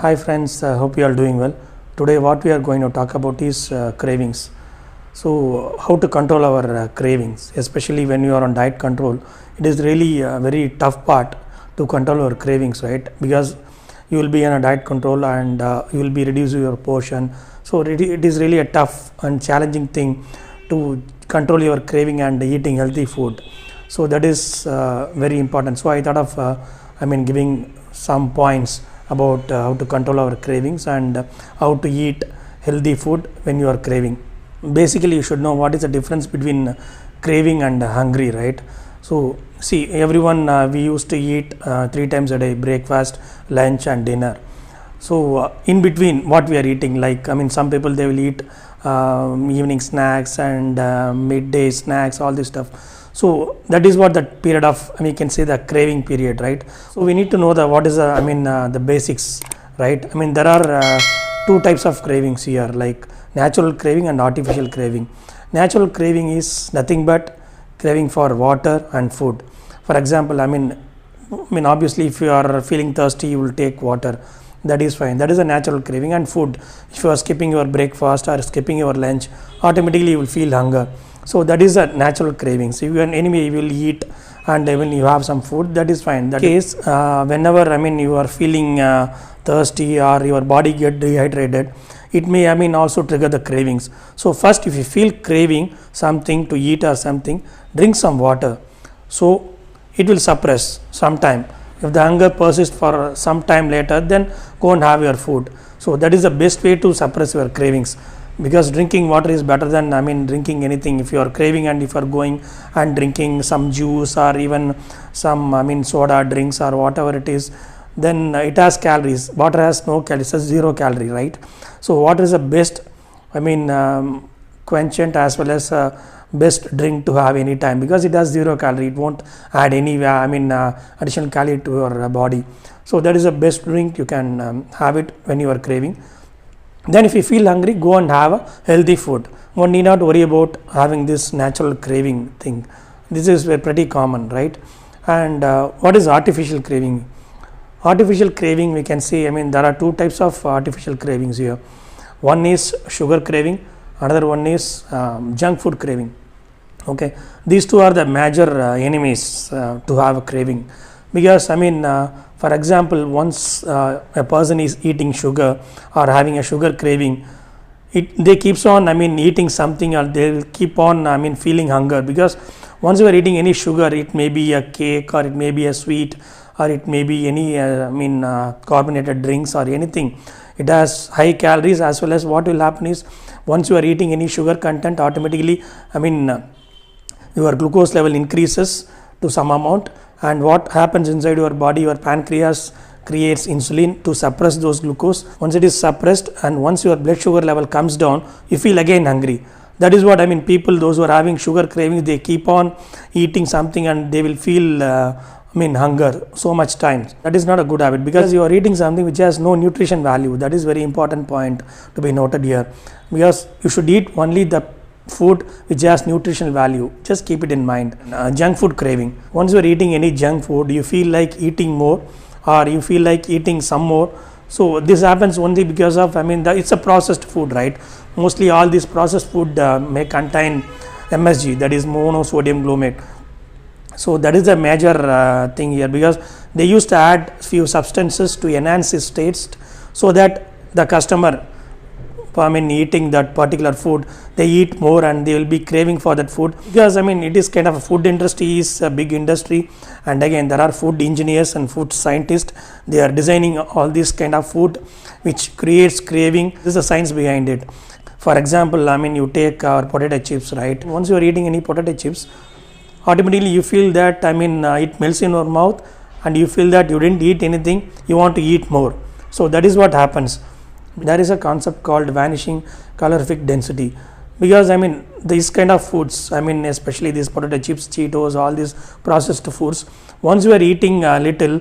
Hi friends, hope you are doing well. Today what we are going to talk about is cravings. So how to control our cravings, especially when you are on diet control. It is really a very tough part to control our cravings, right? Because you will be on a diet control and you will be reducing your portion. So it is really a tough and challenging thing to control your craving and eating healthy food. So that is very important. So I thought of giving some points about how to control our cravings and how to eat healthy food when you are craving. Basically you should know what is the difference between craving and hungry, right? So see, everyone we used to eat 3 times a day: breakfast, lunch and dinner. So in between what we are eating, like some people they will eat evening snacks and midday snacks, all this stuff. So that is what that period of, you can say, the craving period, right? So we need to know the what is the basics, right? There are two types of cravings here, like natural craving and artificial craving. Natural craving is nothing but craving for water and food. For example, obviously if you are feeling thirsty, you will take water. That is fine. That is a natural craving. And food, if you are skipping your breakfast or skipping your lunch, automatically you will feel hunger. So that is a natural craving. So anyway you will eat, and when you have some food, that is fine. That case, whenever you are feeling thirsty or your body get dehydrated, it may also trigger the cravings. So first, if you feel craving something to eat or something, drink some water. So it will suppress sometime. If the hunger persists for some time later, then go and have your food. So that is the best way to suppress your cravings, because drinking water is better than drinking anything. If you are craving and if you are going and drinking some juice or even some soda drinks or whatever it is, then it has calories. Water has no calories, it's 0 calorie, right? So water is the best quenchant as well as best drink to have any time, because it has 0 calorie. It won't add any additional calorie to your body. So that is the best drink. You can have it when you are craving. Then if you feel hungry, go and have a healthy food. One need not worry about having this natural craving thing. This is pretty common, right? And what is artificial craving? Artificial craving, we can say, there are two types of artificial cravings here. One is sugar craving, another one is junk food craving. Okay, these two are the major enemies to have a craving, because for example, once a person is eating sugar or having a sugar craving, they keeps on eating something, or they will keep on feeling hunger, because once you are eating any sugar, it may be a cake or it may be a sweet or it may be any carbonated drinks or anything. It has high calories, as well as what will happen is, once you are eating any sugar content, automatically your glucose level increases to some amount, and what happens inside your body, your pancreas creates insulin to suppress those glucose. Once it is suppressed and once your blood sugar level comes down, you feel again hungry. That is what people, those who are having sugar cravings, they keep on eating something and they will feel hunger so much times. That is not a good habit, because you are eating something which has no nutrition value. That is very important point to be noted here, because you should eat only the food which has nutritional value. Just keep it in mind. Junk food craving, once you are eating any junk food, you feel like eating more, or you feel like eating some more. So this happens only because of it's a processed food, right? Mostly all this processed food may contain MSG, that is monosodium glutamate. So that is the major thing here, because they used to add few substances to enhance its taste, so that the customer eating that particular food, they eat more and they will be craving for that food, because it is kind of a food industry is a big industry, and again there are food engineers and food scientists. They are designing all this kind of food which creates craving. This is the science behind it. For example, you take our potato chips, right? Once you are eating any potato chips, automatically you feel that it melts in your mouth, and you feel that you didn't eat anything, you want to eat more. So that is what happens. There is a concept called vanishing calorific density, because these kind of foods, especially these potato chips, Cheetos, all these processed foods, once you are eating a little,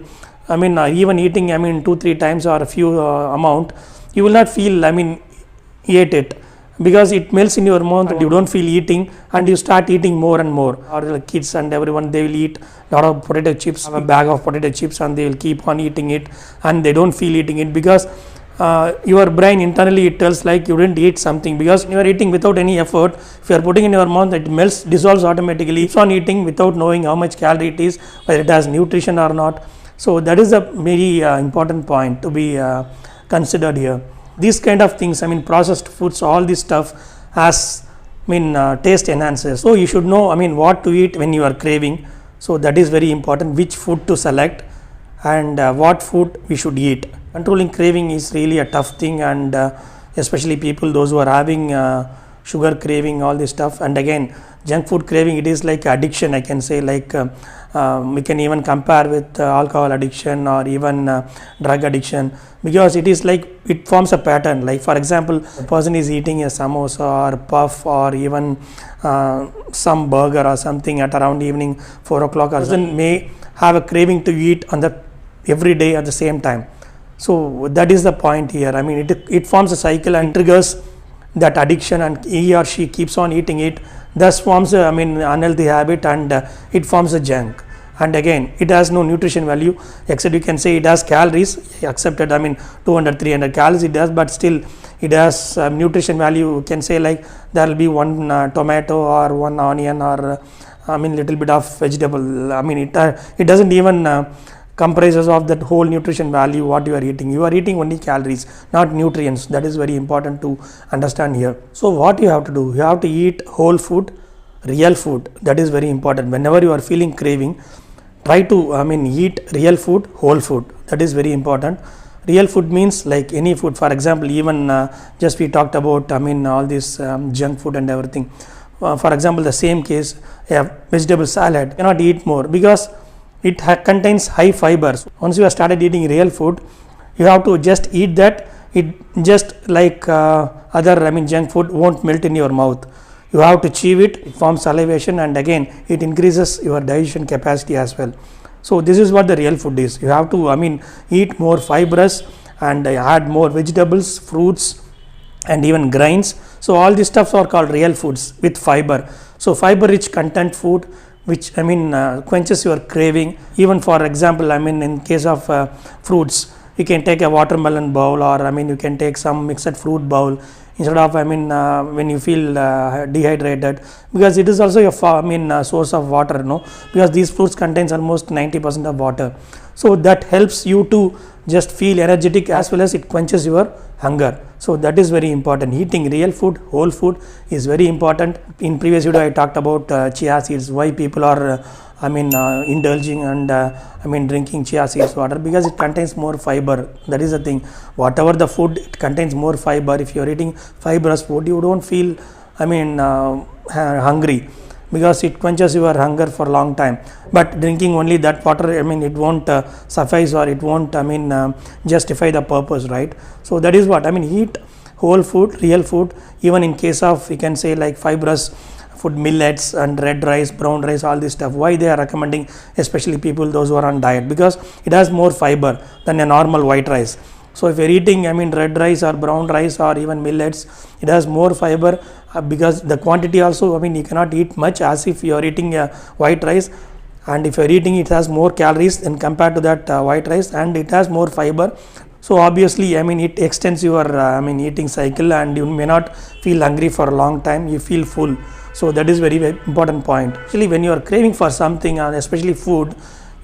even eating 2-3 times or a few amount, you will not feel ate it. because it melts in your mouth and you don't feel eating, and you start eating more and more. Or the kids and everyone, they will eat a lot of potato chips, a bag of potato chips, and they will keep on eating it, and they don't feel eating it because your brain internally it tells like you didn't eat something, because you are eating without any effort. If you are putting in your mouth, it melts, dissolves automatically. Keeps on eating without knowing how much calorie it is, whether it has nutrition or not. So that is a very important point to be considered here. These kind of things, I mean processed foods, all this stuff has taste enhancers. So you should know what to eat when you are craving. So that is very important, which food to select and what food we should eat. Controlling craving is really a tough thing, and especially people those who are having sugar craving, all this stuff. And again, junk food craving, it is like addiction, I can say. Like we can even compare with alcohol addiction or even drug addiction, because it is like it forms a pattern. Like for example, a person is eating a samosa or puff or even some burger or something at around evening 4 o'clock, or person may have a craving to eat on the every day at the same time. So that is the point here. It forms a cycle and triggers that addiction, and he or she keeps on eating it, thus forms a unhealthy habit, and it forms a junk. And again, it has no nutrition value, except you can say it has calories, accepted, 200-300 calories it does, but still it has nutrition value. You can say like there will be one tomato or one onion or little bit of vegetable. It doesn't even comprises of that whole nutrition value what you are eating. You are eating only calories, not nutrients. That is very important to understand here. So what you have to do, you have to eat whole food, real food. That is very important. Whenever you are feeling craving, try to eat real food, whole food. That is very important. Real food means like any food. For example, even just we talked about all this junk food and everything. For example, the same case, vegetable salad, cannot eat more because it contains high fibers. Once you have started eating real food, you have to just eat that. It just like other junk food won't melt in your mouth. You have to chew it, it forms salivation, and again it increases your digestion capacity as well. So this is what the real food is. You have to eat more fibrous and add more vegetables, fruits, and even grains. So all these stuffs are called real foods with fiber. So fiber rich content food which quenches your craving. Even for example, in case of fruits, you can take a watermelon bowl, or you can take some mixed fruit bowl instead of when you feel dehydrated, because it is also a source of water, because these fruits contains almost 90% of water. So that helps you to just feel energetic, as well as it quenches your hunger. So that is very important. Eating real food, whole food is very important. In previous video I talked about chia seeds, why people are indulging and drinking chia seeds water, because it contains more fiber. That is the thing. Whatever the food, it contains more fiber. If you are eating fibrous food, you don't feel hungry, because it quenches your hunger for a long time. But drinking only that water, it won't suffice, or it won't justify the purpose, right? So that is what eat whole food, real food. Even in case of, you can say like fibrous food, millets and red rice, brown rice, all this stuff. Why they are recommending, especially people those who are on diet? Because it has more fiber than a normal white rice. So if you're eating red rice or brown rice or even millets, it has more fiber, because the quantity also, you cannot eat much as if you are eating a white rice. And if you are eating, it has more calories than compared to that white rice, and it has more fiber. So obviously, it extends your eating cycle, and you may not feel hungry for a long time. You feel full. So that is very, very important point. Actually, when you are craving for something, and especially food,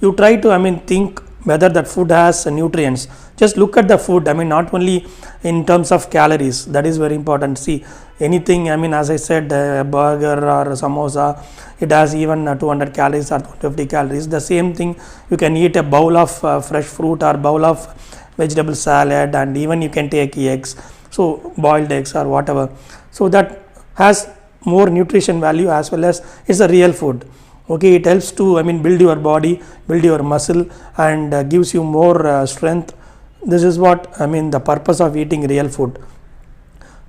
you try to think whether that food has nutrients. Just look at the food, not only in terms of calories. That is very important. See, anything, as I said, a burger or a samosa, it has even 200 calories or 250 calories. The same thing, you can eat a bowl of fresh fruit or bowl of vegetable salad, and even you can take eggs, so boiled eggs or whatever. So that has more nutrition value, as well as it's a real food. Okay, it helps to build your body, build your muscle, and gives you more strength. This is what the purpose of eating real food.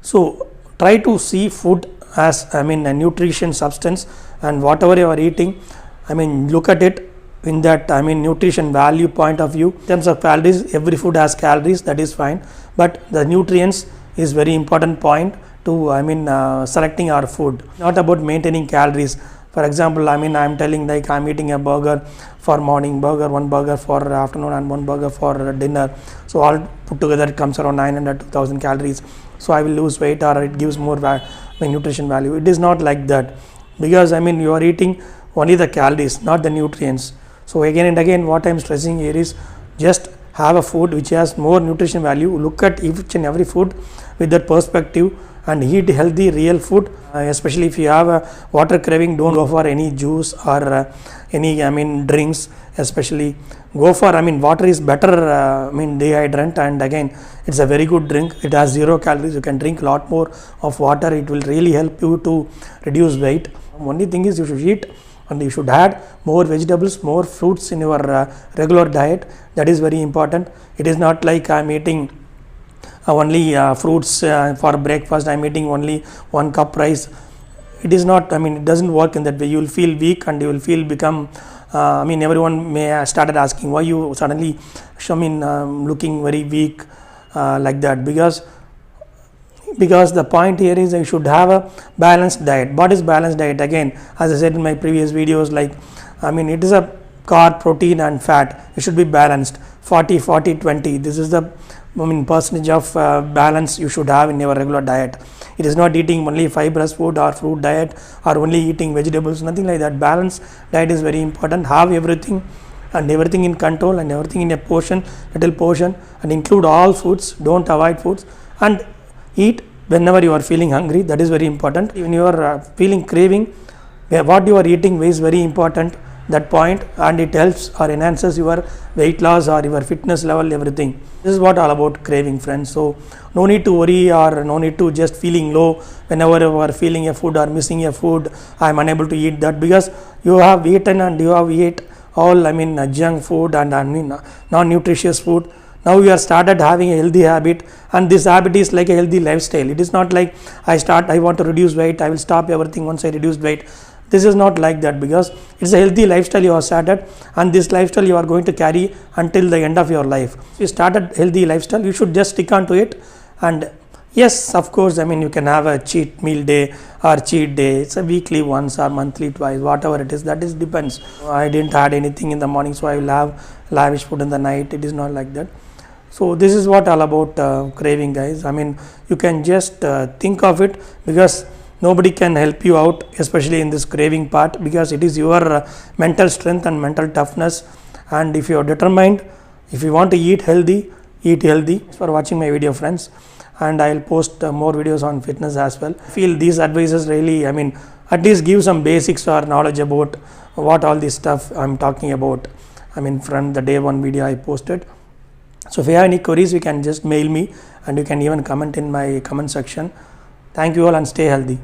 So try to see food as a nutrition substance, and whatever you are eating, look at it in that nutrition value point of view. In terms of calories, every food has calories, that is fine, but the nutrients is very important point to selecting our food, not about maintaining calories. For example, I'm telling like I'm eating a burger for morning, one burger for afternoon, and one burger for dinner. So all put together it comes around 900 to 1000 calories. So I will lose weight, or it gives more nutrition value. It is not like that, because you are eating only the calories, not the nutrients. So again and again, what I'm stressing here is just have a food which has more nutrition value. Look at each and every food with that perspective and eat healthy real food. Especially if you have a water craving, don't go for any juice or any drinks. Especially go for water is better dehydrant, and again it's a very good drink. It has 0 calories. You can drink a lot more of water. It will really help you to reduce weight. Only thing is you should eat and you should add more vegetables, more fruits in your regular diet. That is very important. It is not like I'm eating only fruits for breakfast. I'm eating only 1 cup rice. It is not, it doesn't work in that way. You will feel weak and you will feel become everyone may have started asking why you suddenly looking very weak like that, because the point here is you should have a balanced diet. What is balanced diet? Again, as I said in my previous videos, like it is a carb, protein and fat. It should be balanced 40-40-20. This is the percentage of balance you should have in your regular diet. It is not eating only fibrous food or fruit diet or only eating vegetables, nothing like that. Balanced diet is very important. Have everything and everything in control and everything in a portion, little portion, and include all foods. Don't avoid foods, and eat whenever you are feeling hungry. That is very important. When you are feeling craving, what you are eating is very important, that point, and it helps or enhances your weight loss or your fitness level, everything. This is what all about craving, friends. So no need to worry or no need to just feeling low whenever you are feeling a food or missing a food. I am unable to eat that, because you have eaten and you have eat all junk food and non-nutritious food. Now you are started having a healthy habit, and this habit is like a healthy lifestyle. It is not like I want to reduce weight, I will stop everything once I reduce weight. This is not like that, because it's a healthy lifestyle you have started, and this lifestyle you are going to carry until the end of your life. If you started healthy lifestyle, you should just stick on to it. And yes, of course, you can have a cheat meal day or cheat day. It's a weekly once or monthly twice, whatever it is. That is depends. I didn't add anything in the morning, so I will have lavish food in the night. It is not like that. So this is what all about craving, guys. You can just think of it, because nobody can help you out, especially in this craving part, because it is your mental strength and mental toughness. And if you are determined, if you want to eat healthy, eat healthy. Thanks for watching my video, friends, and I will post more videos on fitness as well. I feel these advices really at least give some basics or knowledge about what all this stuff I'm talking about from the day 1 video I posted. So if you have any queries, you can just mail me, and you can even comment in my comment section. Thank you all, and stay healthy.